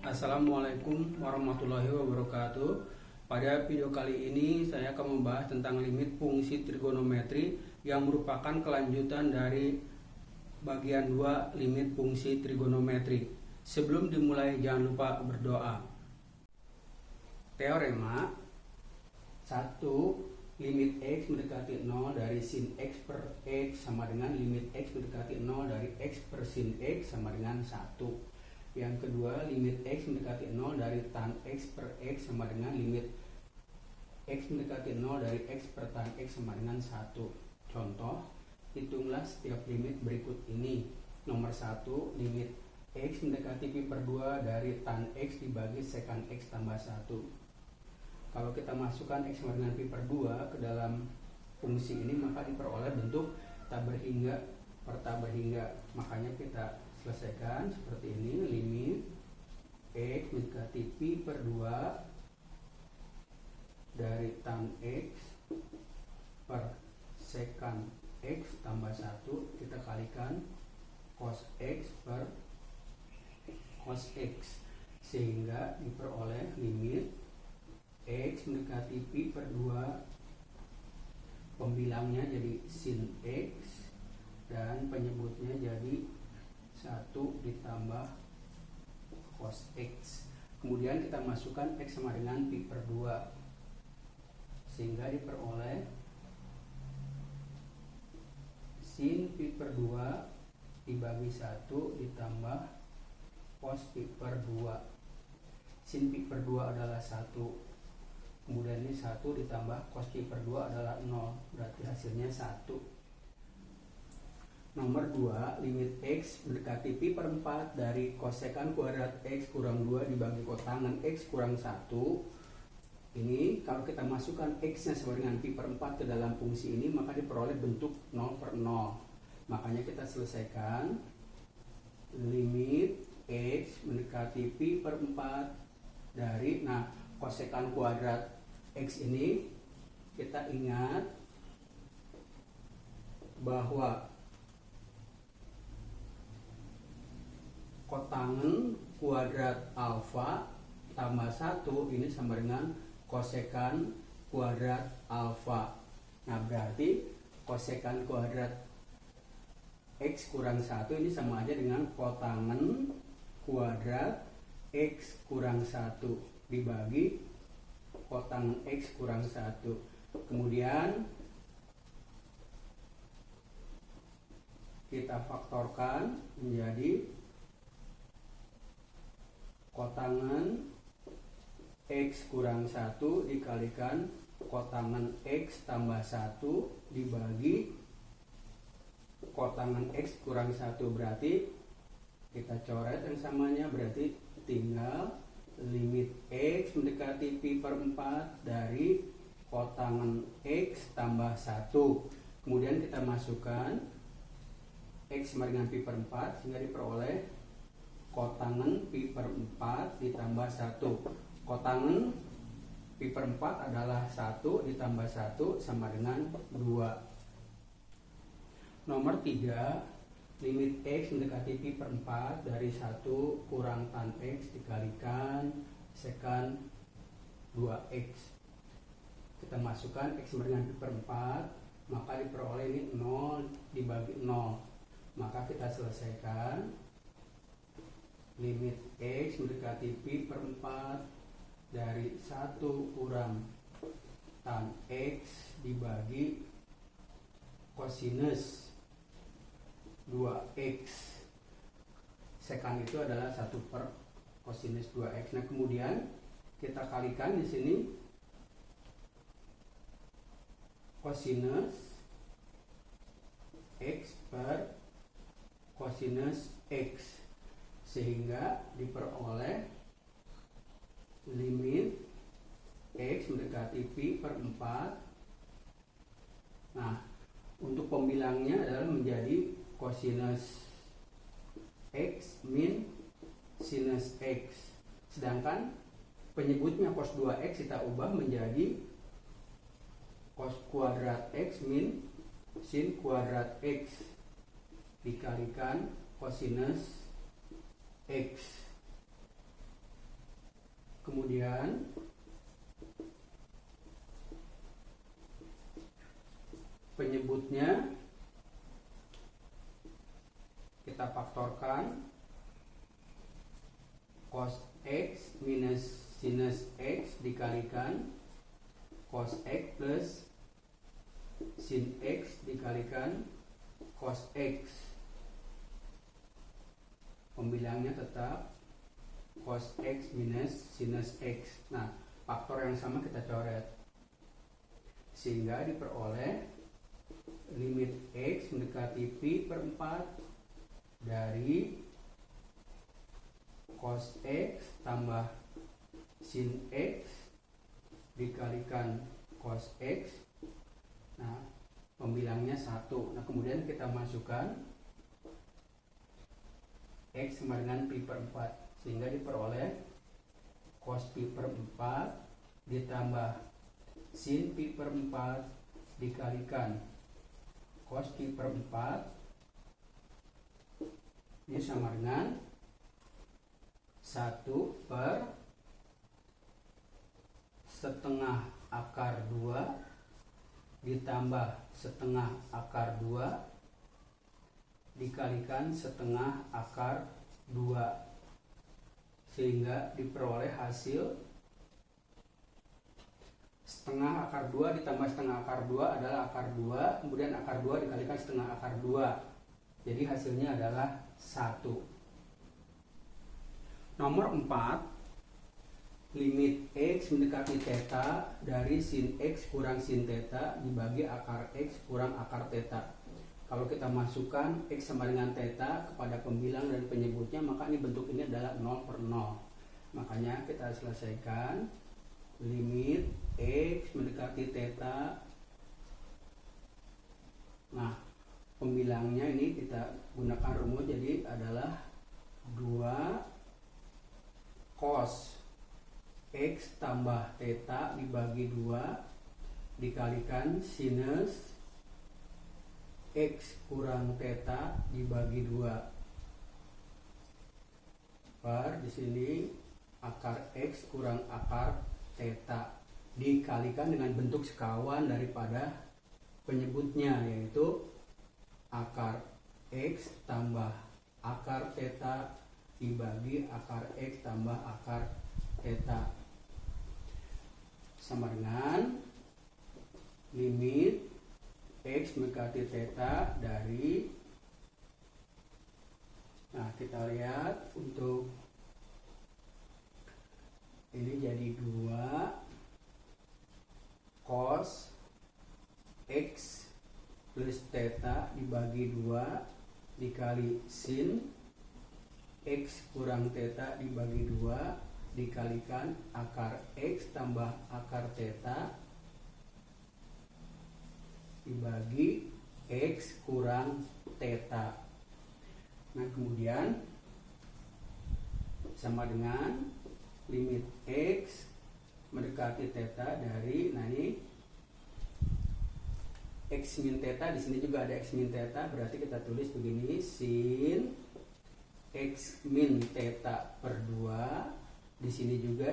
Assalamualaikum warahmatullahi wabarakatuh. Pada video kali ini saya akan membahas tentang limit fungsi trigonometri yang merupakan kelanjutan dari bagian 2 limit fungsi trigonometri. Sebelum dimulai jangan lupa berdoa. Teorema 1. Limit X mendekati 0 dari sin X per X sama dengan limit X mendekati 0 dari X per sin X sama dengan 1. Yang kedua, limit X mendekati 0 dari tan X per X sama dengan limit X mendekati 0 dari X per tan X sama dengan 1. Contoh, hitunglah setiap limit berikut ini. Nomor 1, limit X mendekati pi per 2 dari tan X dibagi sekan X tambah 1. Kalau kita masukkan X sama dengan pi per 2 ke dalam fungsi ini, maka diperoleh bentuk tak berhingga per tak berhingga. Makanya kita selesaikan seperti ini. Limit X mendekati pi per 2 dari tan X per sekan X tambah 1, kita kalikan cos X per cos X, sehingga diperoleh limit X mendekati pi per 2, pembilangnya jadi sin X dan penyebutnya jadi 1 ditambah cos X. Kemudian kita masukkan X sama dengan pi per 2, sehingga diperoleh sin pi per 2 dibagi 1 ditambah cos pi per 2. Sin pi per 2 adalah 1, kemudian ini 1 ditambah cos pi per 2 adalah 0, berarti hasilnya 1. Nomor 2, limit X mendekati pi per 4 dari kosekan kuadrat X kurang 2 dibagi kotangan X kurang 1. Ini kalau kita masukkan X nya sama dengan pi per 4 ke dalam fungsi ini, maka diperoleh bentuk 0 per 0. Makanya kita selesaikan limit X mendekati pi per 4 dari, kosekan kuadrat X ini kita ingat bahwa kotangan kuadrat alfa tambah 1 ini sama dengan kosekan kuadrat alfa. Berarti kosekan kuadrat X kurang 1 ini sama aja dengan kotangan kuadrat X kurang 1 dibagi kotangan X kurang 1. Kemudian kita faktorkan menjadi kotangan X kurang 1 dikalikan kotangan X tambah 1 dibagi kotangan X kurang 1. Berarti kita coret yang samanya, berarti tinggal limit X mendekati pi per 4 dari kotangan X tambah 1. Kemudian kita masukkan X sama dengan pi per 4 sehingga diperoleh kotangan pi per 4 ditambah 1. Kotangan pi per 4 adalah 1 ditambah 1 sama dengan 2. Nomor 3, limit X mendekati pi per 4 dari 1 kurang tan X dikalikan sekan 2X. Kita masukkan X sama dengan pi per 4, maka diperoleh ini 0 dibagi 0. Maka kita selesaikan limit X mendekati pi per 4 dari 1 kurang tan X dibagi kosinus 2X. Sekan itu adalah 1 per kosinus 2X. Kemudian kita kalikan di sini kosinus X per kosinus X, sehingga diperoleh limit X mendekati pi per 4. Untuk pembilangnya adalah menjadi kosinus X min sinus X. Sedangkan penyebutnya cos 2X kita ubah menjadi cos kuadrat X min sin kuadrat X dikalikan kosinus X. Kemudian penyebutnya kita faktorkan, cos X minus sinus X dikalikan cos X plus sin X dikalikan cos X. Pembilangnya tetap cos X minus sinus X. Nah, faktor yang sama kita coret, sehingga diperoleh limit X mendekati pi per 4 dari cos X tambah sin X dikalikan cos X. Nah, pembilangnya 1. Nah, kemudian kita masukkan X sama dengan pi per 4, sehingga diperoleh cos pi per 4 ditambah sin pi per 4 dikalikan cos pi per 4. Ini sama dengan 1 per setengah akar 2 ditambah setengah akar 2 dikalikan setengah akar 2, sehingga diperoleh hasil setengah akar 2 ditambah setengah akar 2 adalah akar 2, kemudian akar 2 dikalikan setengah akar 2, jadi hasilnya adalah 1. Nomor 4, limit X mendekati theta dari sin X kurang sin theta dibagi akar X kurang akar theta. Kalau kita masukkan X sama dengan theta kepada pembilang dan penyebutnya, maka ini bentuk ini adalah 0 per 0. Makanya kita selesaikan limit X mendekati theta. Nah, pembilangnya ini kita gunakan rumus, jadi adalah 2 cos X tambah theta dibagi 2 dikalikan sinus X kurang theta dibagi 2 per di sini akar X kurang akar theta dikalikan dengan bentuk sekawan daripada penyebutnya, yaitu akar X tambah akar theta dibagi akar X tambah akar theta sama dengan limit X mendekati theta dari, nah kita lihat untuk ini jadi 2 cos X plus theta dibagi 2 dikali sin X kurang theta dibagi 2 dikalikan akar X tambah akar theta dibagi X kurang theta. Nah, kemudian sama dengan limit X mendekati theta dari, nah ini X min theta, di sini juga ada X min theta, berarti kita tulis begini, sin X min theta per 2, di sini juga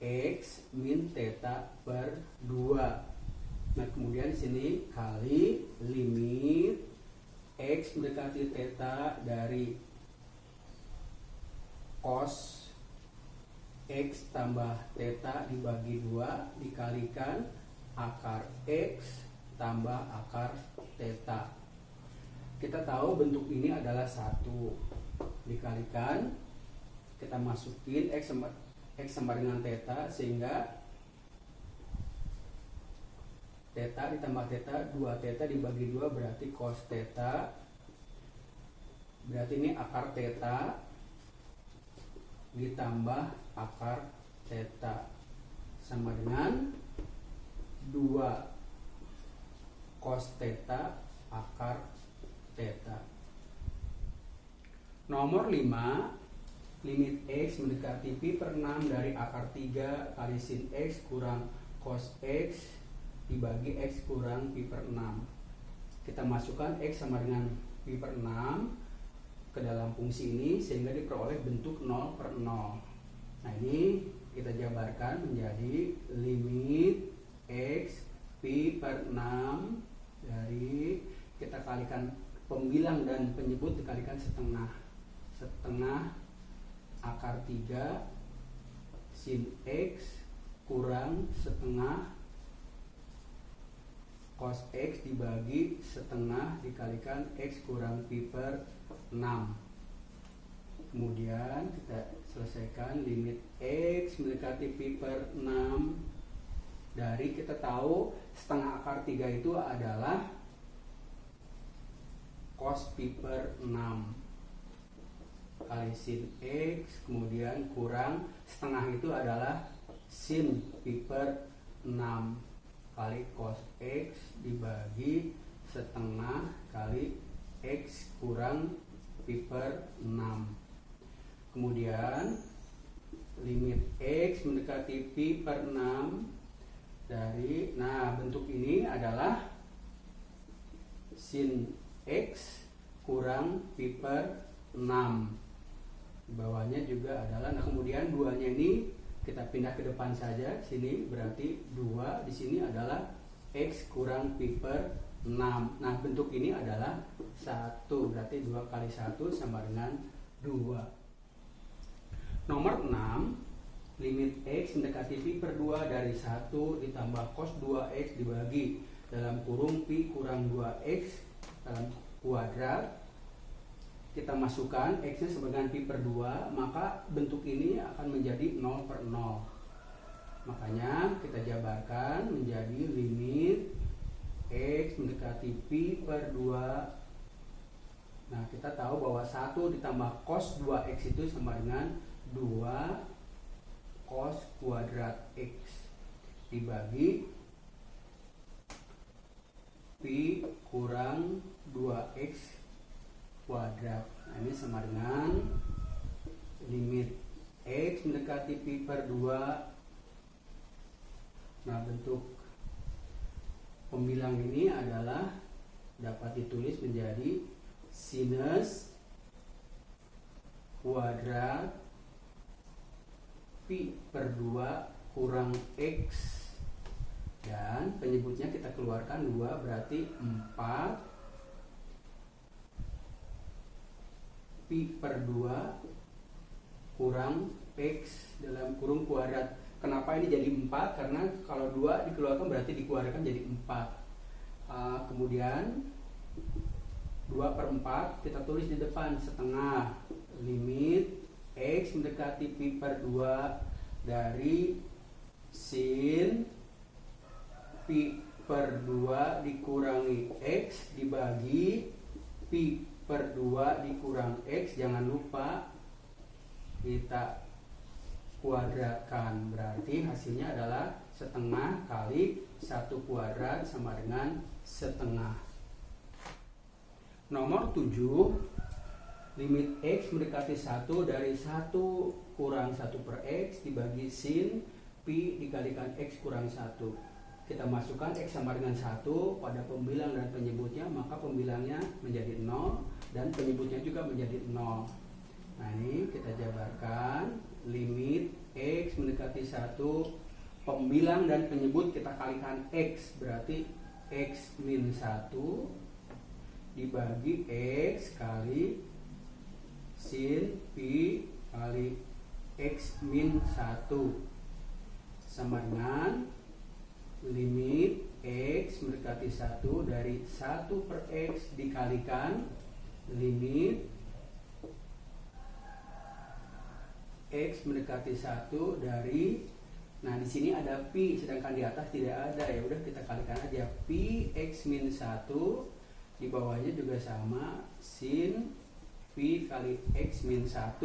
X min theta per 2. Nah, kemudian di sini kali limit X mendekati theta dari cos X tambah theta dibagi 2 dikalikan akar X tambah akar theta. Kita tahu bentuk ini adalah 1 dikalikan, kita masukin X sama dengan theta, sehingga theta ditambah theta, 2 theta dibagi 2 berarti cos theta, berarti ini akar theta ditambah akar theta sama dengan 2 cos theta akar theta. Nomor 5, limit X mendekati pi per 6 dari akar 3 kali sin X kurang cos X dibagi X kurang pi per 6. Kita masukkan X sama dengan pi per 6 ke dalam fungsi ini, sehingga diperoleh bentuk 0 per 0. Nah, ini kita jabarkan menjadi limit X Pi per 6 dari kita kalikan pembilang dan penyebut dikalikan setengah akar 3 sin X kurang setengah cos X dibagi setengah dikalikan X kurang Pi per 6. Kemudian kita selesaikan limit X mendekati Pi per 6 dari kita tahu setengah akar 3 itu adalah cos Pi per 6 kali sin X, kemudian kurang setengah itu adalah sin Pi per 6 kali cos X dibagi setengah kali X kurang Pi per 6. Kemudian limit X mendekati Pi per 6 dari, nah bentuk ini adalah sin X kurang Pi per 6. Di bawahnya juga adalah, nah kemudian 2-nya ini kita pindah ke depan saja, sini berarti 2, di sini adalah X kurang Pi per 6. Nah bentuk ini adalah 1, berarti 2 kali 1 sama dengan 2. Nomor 6, limit X mendekati Pi per 2 dari 1 ditambah cos 2X dibagi dalam kurung Pi kurang 2X dalam kuadrat. Kita masukkan X nya sebagai Pi per 2, maka bentuk ini akan menjadi 0 per 0. Makanya kita jabarkan menjadi limit X mendekati Pi per 2. Nah kita tahu bahwa 1 ditambah cos 2X itu sama dengan 2 cos kuadrat X dibagi Pi kurang 2X kuadrat. Nah, ini sama dengan limit X mendekati Pi per 2. Nah bentuk pembilang ini adalah dapat ditulis menjadi sinus kuadrat Pi per 2 kurang X, dan penyebutnya kita keluarkan 2 berarti 4 Pi per 2 kurang X dalam kurung kuadrat. Kenapa ini jadi 4? Karena kalau 2 dikeluarkan berarti dikeluarkan jadi 4. Kemudian 2 per 4 kita tulis di depan setengah limit X mendekati Pi per 2 dari sin Pi per 2 dikurangi X dibagi Pi per 2 dikurang X. Jangan lupa kita kuadratkan, berarti hasilnya adalah setengah kali 1 kuadrat sama dengan setengah. Nomor 7, limit X mendekati 1 dari 1 kurang 1 per X dibagi sin Pi dikalikan X kurang 1. Kita masukkan X sama dengan 1 pada pembilang dan penyebutnya, maka pembilangnya menjadi 0 dan penyebutnya juga menjadi 0. Nah ini kita jabarkan limit X mendekati 1, pembilang dan penyebut kita kalikan X, berarti X min 1 dibagi X kali sin Pi kali X min 1 sama dengan limit X mendekati 1 dari 1 per X dikalikan limit X mendekati 1 dari, nah di sini ada Pi sedangkan di atas tidak ada, ya udah kita kalikan aja Pi X min 1, di bawahnya juga sama sin Pi kali X min 1.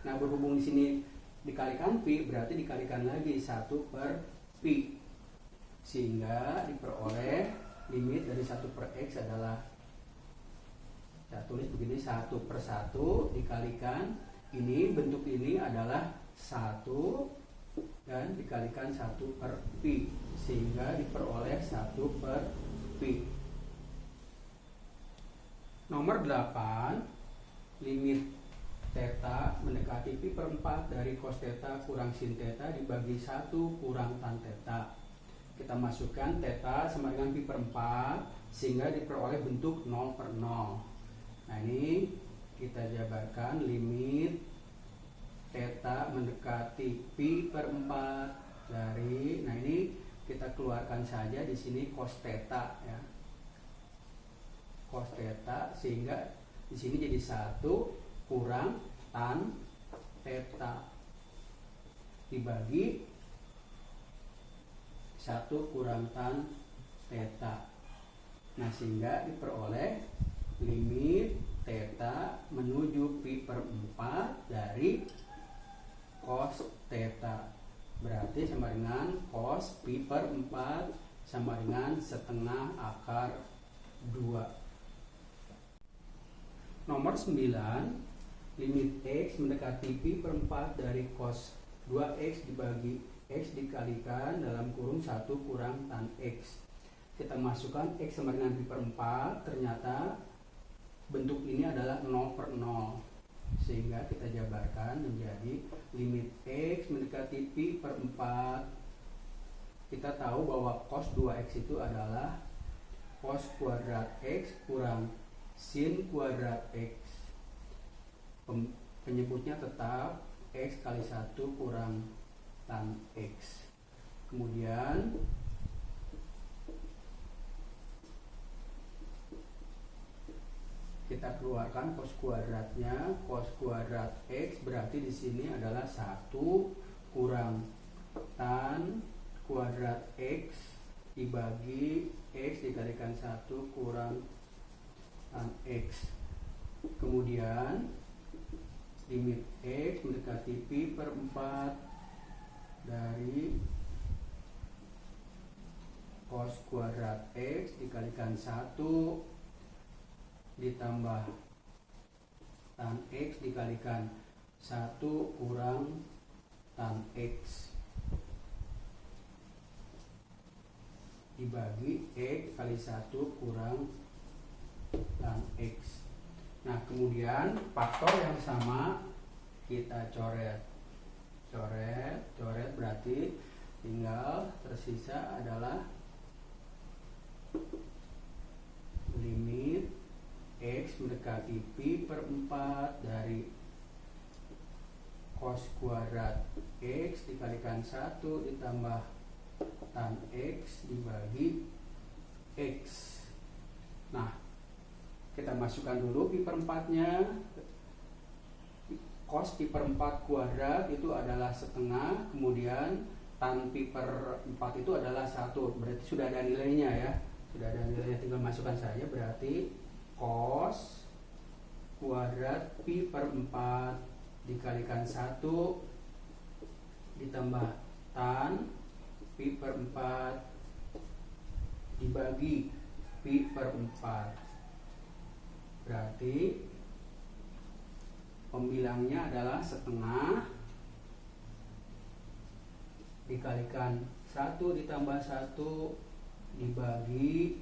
Nah berhubung di sini dikalikan Pi berarti dikalikan lagi 1 per Pi, sehingga diperoleh limit dari 1 per X adalah, saya tulis begini, 1 per 1 dikalikan ini, bentuk ini adalah 1 dan dikalikan 1 per Pi, sehingga diperoleh 1 per Pi. Nomor 8, limit theta mendekati pi per 4 dari cos theta kurang sin theta dibagi 1 kurang tan theta. Kita masukkan theta sama dengan pi per 4 sehingga diperoleh bentuk 0 per 0. Nah ini kita jabarkan limit theta mendekati pi per 4 dari, nah ini kita keluarkan saja di sini cos theta ya. Cos theta sehingga di sini jadi 1 kurang tan theta dibagi 1 kurang tan theta. Nah sehingga diperoleh limit theta menuju pi per 4 dari cos theta. Berarti sama dengan cos pi per 4 sama dengan setengah akar 2. Nomor 9, limit x mendekati pi per 4 dari cos 2x dibagi x dikalikan dalam kurung 1 kurang tan x. Kita masukkan x sama dengan pi per 4, ternyata bentuk ini adalah 0 per 0. Sehingga kita jabarkan menjadi limit x mendekati pi per 4. Kita tahu bahwa cos 2x itu adalah cos kuadrat x kurang sin kuadrat x. Penyebutnya tetap x kali 1 kurang tan x. Kemudian kita keluarkan cos kuadratnya. Cos kuadrat x berarti di sini adalah 1 kurang tan kuadrat x dibagi x dikalikan 1 kurang tan x. Kemudian limit x mendekati pi per 4 dari cos kuadrat x dikalikan 1 ditambah tan x dikalikan 1 kurang tan x dibagi x kali 1 kurang tan x. Nah kemudian faktor yang sama kita coret berarti tinggal tersisa adalah limit x mendekati pi per 4 dari cos kuadrat x dikalikan 1 ditambah tan x dibagi x. Nah kita masukkan dulu pi per 4 nya. Cos pi per 4 kuadrat itu adalah setengah, kemudian tan pi per 4 itu adalah 1. Berarti sudah ada nilainya ya. Sudah ada nilainya, tinggal masukkan saja. Berarti cos kuadrat pi per 4 dikalikan 1 ditambah tan pi per 4 dibagi pi per 4. Berarti pembilangnya adalah setengah dikalikan 1 ditambah 1 dibagi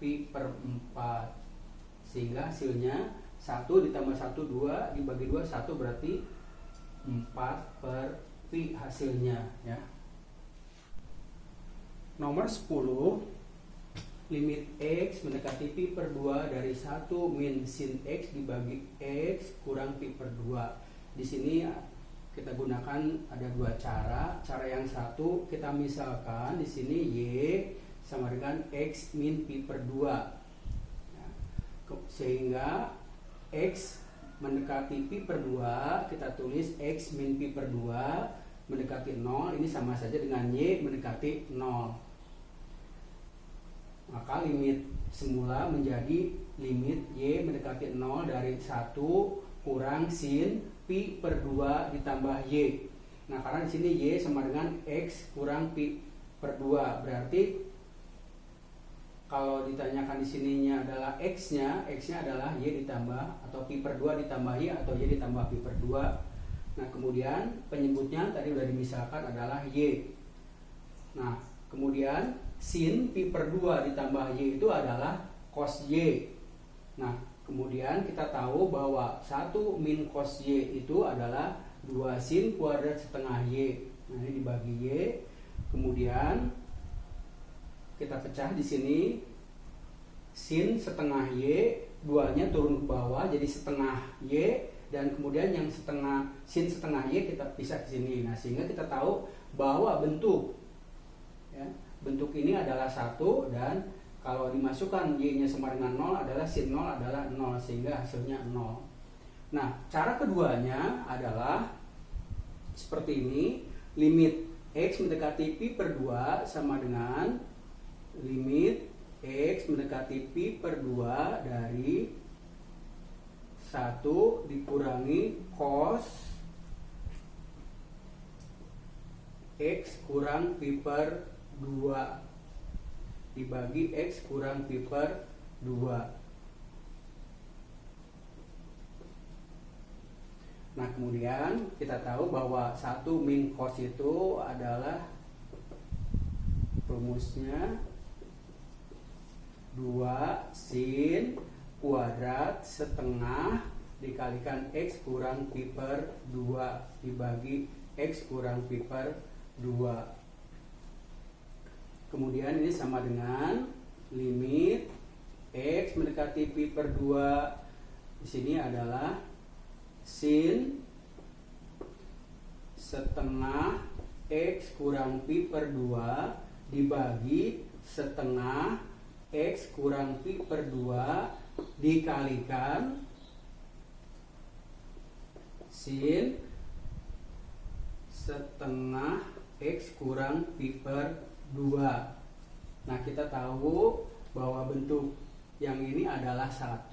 pi per 4. Sehingga hasilnya 1 ditambah 1 2 dibagi 2 1, berarti 4 per pi hasilnya ya. Nomor 10, limit x mendekati pi per 2 dari 1 min sin x dibagi x kurang pi per 2. Di sini kita gunakan ada dua cara. Cara yang satu kita misalkan di sini y sama dengan x min pi per 2. Sehingga x mendekati pi per 2 kita tulis x min pi per 2 mendekati 0, ini sama saja dengan y mendekati 0. Maka limit semula menjadi limit y mendekati 0 dari 1 kurang sin pi per 2 ditambah y. Nah karena di sini y sama dengan x kurang pi per 2, berarti kalau ditanyakan di sininya adalah x-nya adalah y ditambah atau pi per 2 ditambah y atau y ditambah pi per 2. Nah kemudian penyebutnya tadi sudah dimisalkan adalah y. Nah kemudian sin pi per 2 ditambah y itu adalah cos y. Nah Kemudian kita tahu bahwa 1 min cos Y itu adalah 2 sin kuadrat setengah Y. Nah, ini dibagi Y. Kemudian kita pecah di sini. Sin setengah Y, 2-nya turun ke bawah jadi setengah Y, dan kemudian yang sin setengah Y kita pisah ke sini. Nah, sehingga kita tahu bahwa bentuk ini adalah 1, dan kalau dimasukkan Y-nya sama dengan 0 adalah sin 0 adalah 0, sehingga hasilnya 0. Nah, cara keduanya adalah seperti ini. Limit X mendekati pi per 2 sama dengan limit X mendekati pi per 2 dari 1 dikurangi cos X kurang pi per 2 dibagi X kurang pi per 2. Nah, kemudian kita tahu bahwa 1 min cos itu adalah rumusnya 2 sin kuadrat setengah dikalikan X kurang pi per 2 dibagi X kurang pi per 2. Kemudian ini sama dengan limit X mendekati pi per 2. Di sini adalah sin setengah X kurang pi per 2 dibagi setengah X kurang pi per 2 dikalikan sin setengah X kurang pi per 2. Nah, kita tahu bahwa bentuk yang ini adalah 1.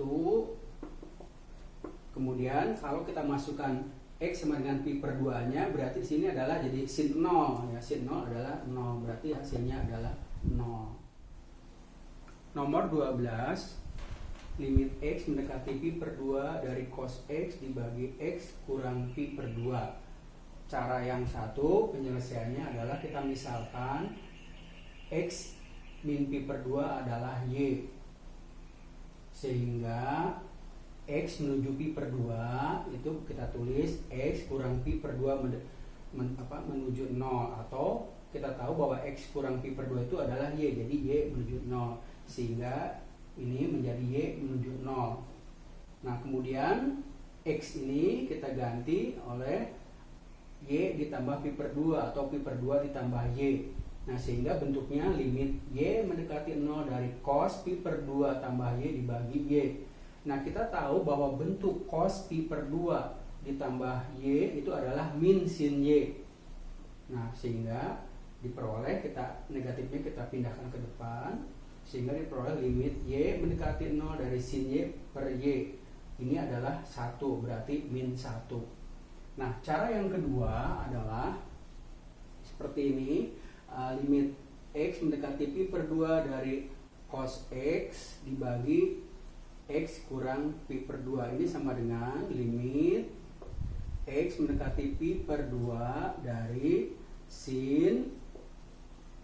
Kemudian kalau kita masukkan X sama dengan pi per 2-nya, berarti di sini adalah jadi sin 0. Ya, sin 0 adalah 0, berarti hasilnya adalah 0. Nomor 12, limit X mendekati pi per 2 dari cos X dibagi X kurang pi per 2. Cara yang satu penyelesaiannya adalah kita misalkan X min pi per 2 adalah Y, sehingga X menuju pi per 2 itu kita tulis X kurang pi per 2 menuju 0, atau kita tahu bahwa X kurang pi per 2 itu adalah Y, jadi Y menuju 0, sehingga ini menjadi Y menuju 0. Nah, kemudian X ini kita ganti oleh Y ditambah pi per 2 atau pi per 2 ditambah Y. Nah, sehingga bentuknya limit Y mendekati 0 dari cos pi per 2 tambah Y dibagi Y. Nah, kita tahu bahwa bentuk cos pi per 2 ditambah Y itu adalah min sin Y. Nah, sehingga diperoleh, negatifnya kita pindahkan ke depan, sehingga diperoleh limit Y mendekati 0 dari sin Y per Y. Ini adalah 1, berarti min 1. Nah, cara yang kedua adalah seperti ini. Limit X mendekati pi per 2 dari cos X dibagi X kurang pi per 2. Ini sama dengan limit X mendekati pi per 2 dari sin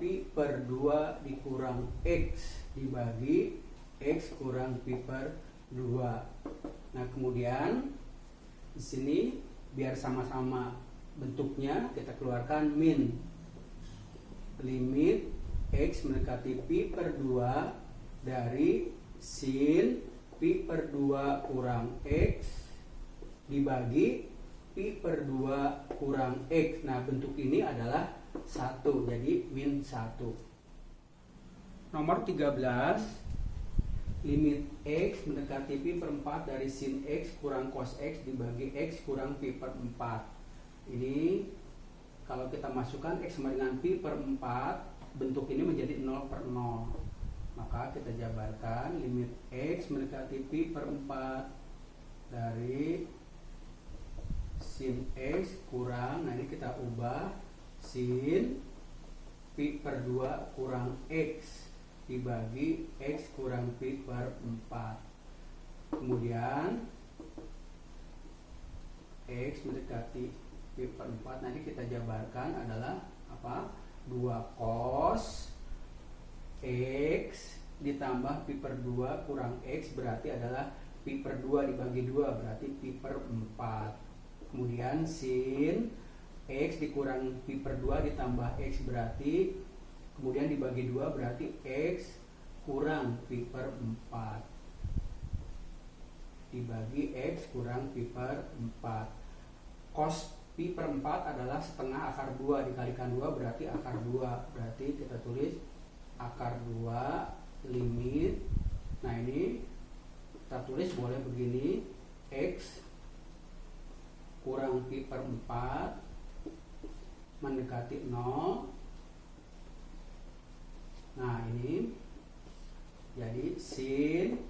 pi per 2 dikurang X dibagi X kurang pi per 2. Nah, kemudian di sini biar sama-sama bentuknya kita keluarkan min limit X mendekati pi per 2 dari sin pi per 2 kurang X dibagi pi per 2 kurang X. Nah, bentuk ini adalah 1, jadi min 1. Nomor 13, limit X mendekati pi per 4 dari sin X kurang cos X dibagi X kurang pi per 4. Ini kalau kita masukkan X sama dengan pi per 4, bentuk ini menjadi 0 per 0. Maka kita jabarkan limit X mendekati pi per 4 dari sin X kurang, nah ini kita ubah sin pi per 2 kurang X dibagi X kurang pi per 4. Kemudian X mendekati pi per 4, nanti kita jabarkan adalah apa? 2 cos X ditambah pi per 2 kurang X berarti adalah pi pi per 2 dibagi 2 berarti pi per 4. Kemudian sin X dikurang pi per 2 ditambah X berarti kemudian dibagi 2 berarti X kurang pi per 4 dibagi X kurang pi per 4. Cos pi per 4 adalah setengah akar 2 dikalikan 2 berarti akar 2. Berarti kita tulis akar 2 limit. Nah ini kita tulis boleh begini, X kurang pi per 4 mendekati 0. Nah ini jadi sin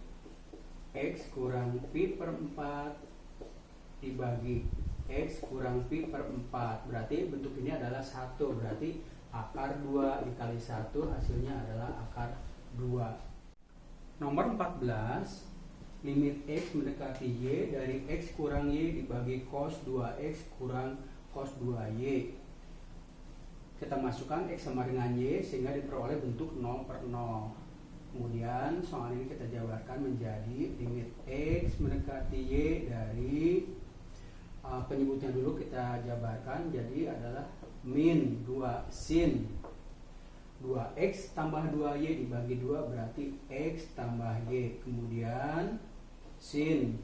X kurang pi per 4 dibagi X kurang pi per 4 berarti bentuk ini adalah 1, berarti akar 2 dikali 1 hasilnya adalah akar 2. Nomor 14, limit X mendekati Y dari X kurang Y dibagi cos 2X kurang cos 2Y. Kita masukkan X sama dengan Y sehingga diperoleh bentuk 0 per 0. Kemudian soal ini kita jabarkan menjadi limit X mendekati Y dari penyebutnya dulu kita jabarkan, jadi adalah min 2 sin 2X tambah 2Y dibagi 2 berarti X tambah Y. Kemudian sin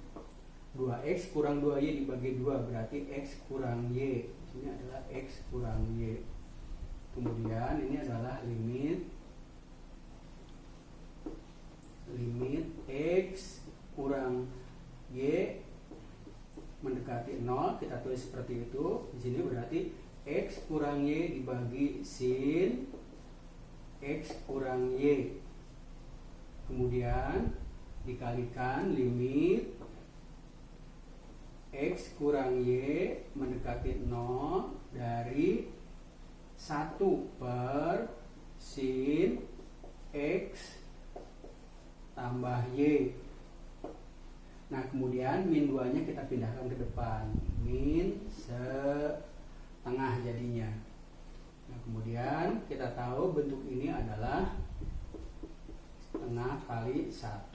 2X kurang 2Y dibagi 2 berarti X kurang Y. Ini adalah X kurang Y. Kemudian ini adalah limit X kurang Y mendekati 0, kita tulis seperti itu. Di sini berarti X kurang Y dibagi sin X kurang Y. Kemudian dikalikan limit X kurang Y mendekati 0 dari 1 per sin X tambah Y. Nah kemudian min 2 nya kita pindahkan ke depan, min setengah jadinya. Nah kemudian kita tahu bentuk ini adalah setengah kali 1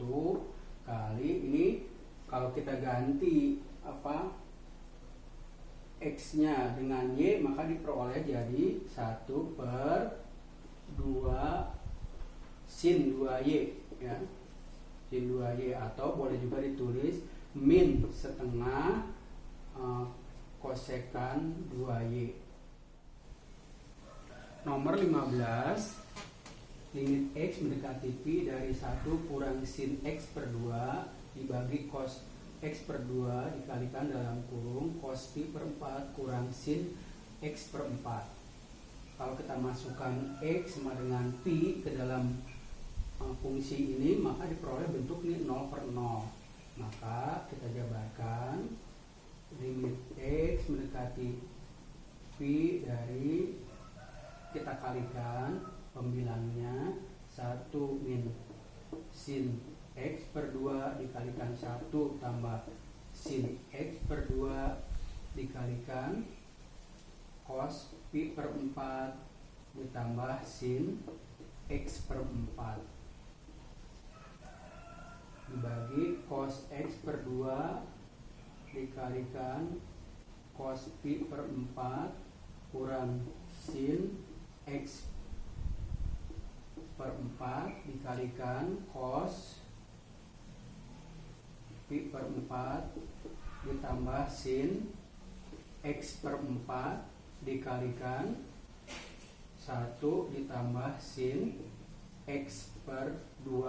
kali ini, kalau kita ganti X nya dengan Y maka diperoleh jadi 1 per 2 sin 2Y ya, sin 2Y, atau boleh juga ditulis min setengah kosekan 2Y. Nomor 15, limit X mendekati Pi dari 1 kurang sin X per 2 dibagi cos X per 2 dikalikan dalam kurung cos Pi per 4 kurang sin X per 4. Kalau kita masukkan X sama dengan Pi ke dalam fungsi ini maka diperoleh bentuk ini 0 per 0. Maka kita jabarkan limit X mendekati Pi dari, kita kalikan pembilangnya 1 min sin X per 2 dikalikan 1 tambah sin X per 2 dikalikan cos Pi per 4 ditambah sin X per 4 dibagi cos X per 2 dikalikan cos Pi per 4 kurang sin X per 4 dikalikan cos Pi per 4 ditambah sin X per 4 dikalikan 1 ditambah sin X per 2.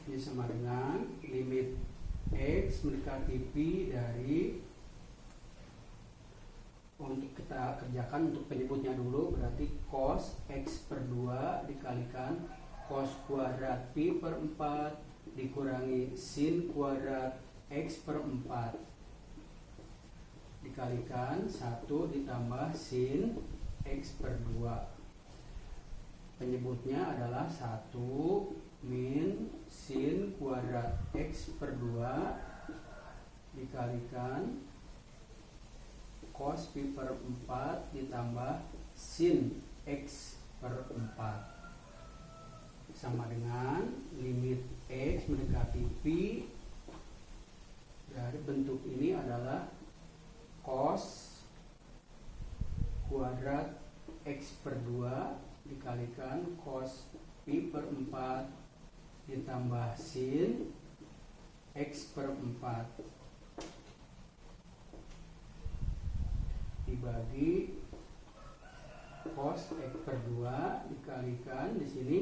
Ini sama dengan limit X mendekati Pi dari, untuk kita kerjakan untuk penyebutnya dulu, berarti cos X per 2 dikalikan cos kuadrat Pi per 4 dikurangi sin kuadrat X per 4 dikalikan 1 ditambah sin X per 2. Penyebutnya adalah 1 min sin kuadrat X per 2 dikalikan cos Pi per 4 ditambah sin X per 4 sama dengan limit X mendekati Pi bentuk ini adalah cos kuadrat X per 2 dikalikan cos pi per 4 ditambah sin X per 4 dibagi cos X per 2 dikalikan di sini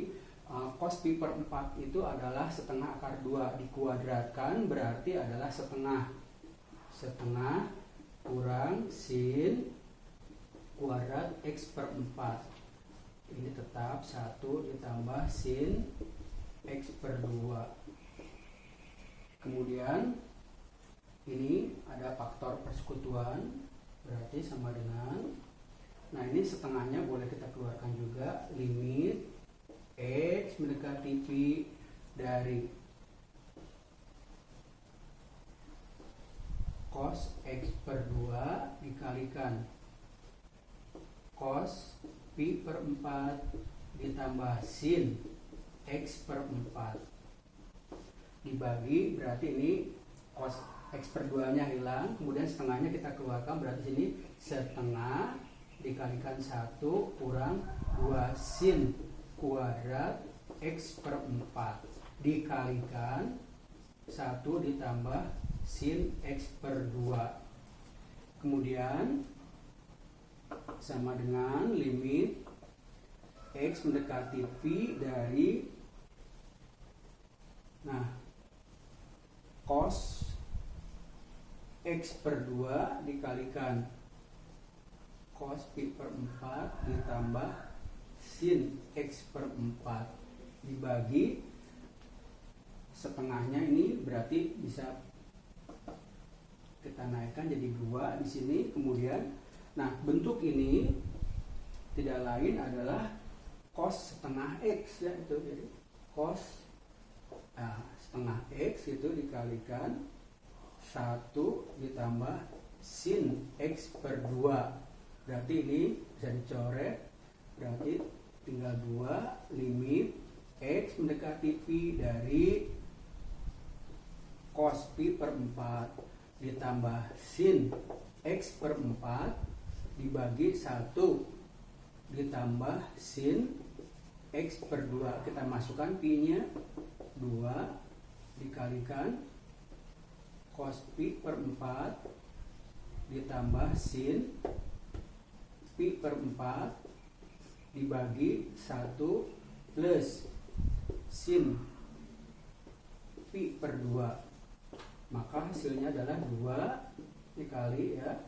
cos pi per 4 itu adalah setengah akar 2 dikuadratkan berarti adalah setengah kurang sin kuadrat X per 4. Ini tetap 1 ditambah sin X per 2. Kemudian ini ada faktor persekutuan berarti sama dengan, nah ini setengahnya boleh kita keluarkan juga, limit X mendekati pi dari cos X per 2 dikalikan cos pi per 4 ditambah sin X per 4 dibagi, berarti ini cos X per 2 nya hilang, kemudian setengahnya kita keluarkan, berarti sini setengah dikalikan 1 kurang 2 sin kuadrat X per 4 dikalikan 1 ditambah sin X per 2. Kemudian sama dengan limit X mendekati pi dari, nah cos X per 2 dikalikan cos pi per 4 ditambah sin X per 4 dibagi setengahnya, ini berarti bisa kita naikkan jadi 2 di sini. Kemudian nah bentuk ini tidak lain adalah cos setengah X ya, itu jadi cos setengah X itu dikalikan 1 ditambah sin X per 2, berarti ini bisa dicoret, berarti tinggal 2 limit X mendekati pi dari cos pi per 4 ditambah sin X per 4 dibagi 1 ditambah sin X per 2, kita masukkan pi nya 2 dikalikan cos pi per 4 ditambah sin pi per 4 dibagi 1 plus sin pi per 2, maka hasilnya adalah 2 dikali ya,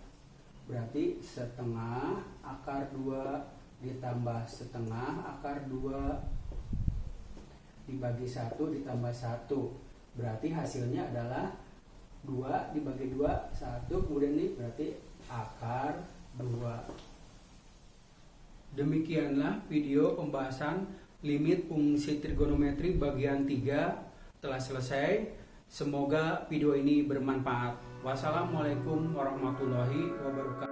berarti setengah akar 2 ditambah setengah akar 2 dibagi 1 ditambah 1, berarti hasilnya adalah 2 dibagi 2 1, kemudian ini berarti akar 2. Demikianlah video pembahasan limit fungsi trigonometri bagian 3 telah selesai. Semoga video ini bermanfaat. Wassalamualaikum warahmatullahi wabarakatuh.